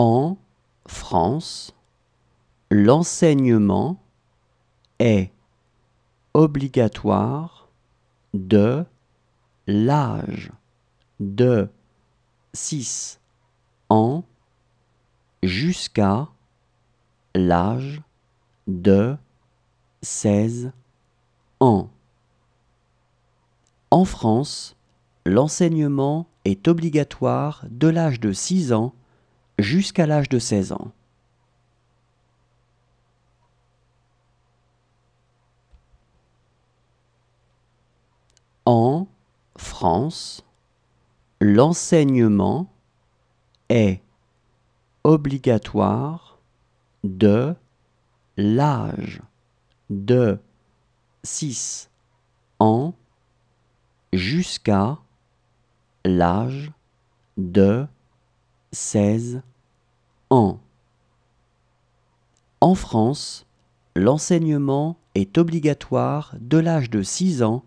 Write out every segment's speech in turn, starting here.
En France, l'enseignement est obligatoire de l'âge de 6 ans jusqu'à l'âge de 16 ans. En France, l'enseignement est obligatoire de l'âge de 6 ans jusqu'à l'âge de 16 ans. En France, l'enseignement est obligatoire de l'âge de 6 ans jusqu'à l'âge de 16 ans. En France, l'enseignement est obligatoire de l'âge de 6 ans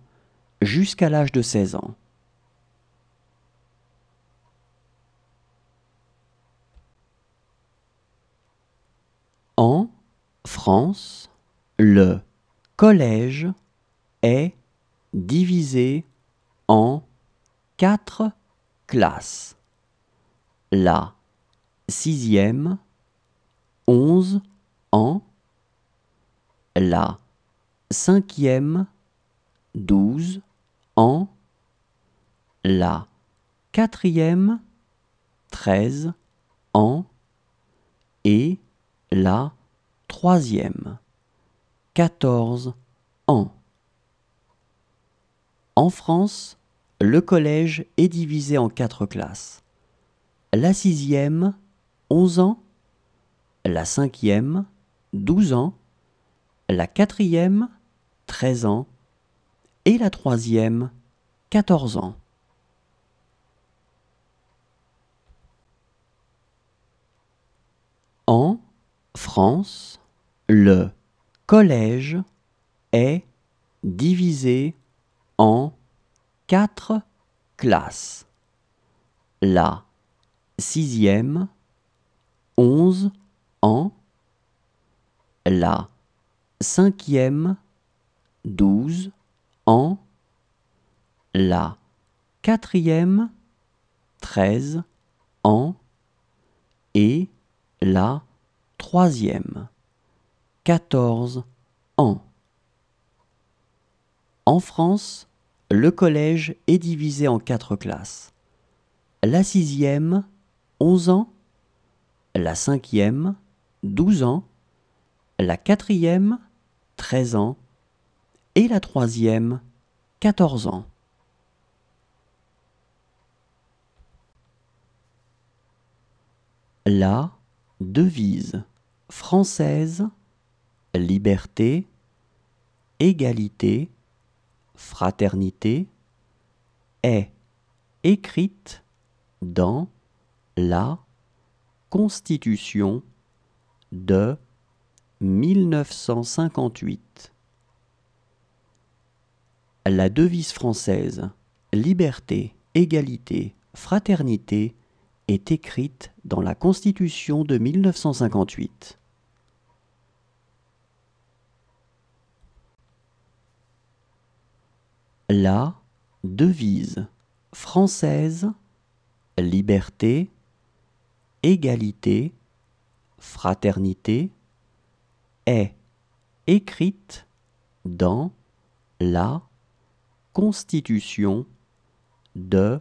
jusqu'à l'âge de 16 ans. En France, le collège est divisé en 4 classes. La 6e, 11 ans. La 5e, 12 ans. La 4e, 13 ans. Et la 3e, 14 ans. En France, le collège est divisé en 4 classes. La 6e, 11 ans. La 5e, 12 ans. La 4e, 13 ans. Et la 3e, 14 ans. En France, le collège est divisé en 4 classes. La 6e, 11 ans. La 5e, 12 ans. La 4e, 13 ans. Et la 3e, 14 ans. En France, le collège est divisé en 4 classes. La 6e, 11 ans. La 5e, 12 ans. La 4e, 13 ans. Et la 3e, 14 ans. La devise française, liberté, égalité, fraternité, est écrite dans la Constitution de 1958. La devise française, liberté, égalité, fraternité, est écrite dans la Constitution de 1958. La devise française, liberté, égalité, fraternité, est écrite dans la Constitution de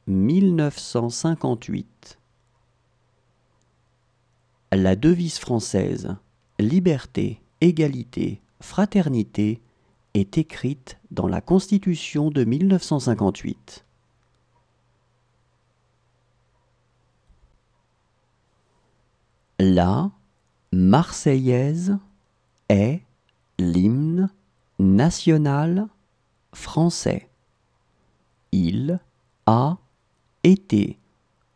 1958. La devise française, liberté, égalité, fraternité, est écrite dans la Constitution de 1958. La Marseillaise est l'hymne national français. Il a été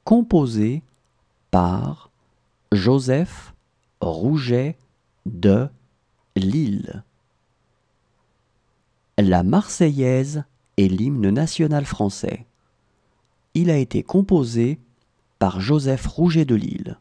composé par Joseph Rouget de Lille. La Marseillaise est l'hymne national français. Il a été composé par Joseph Rouget de Lille.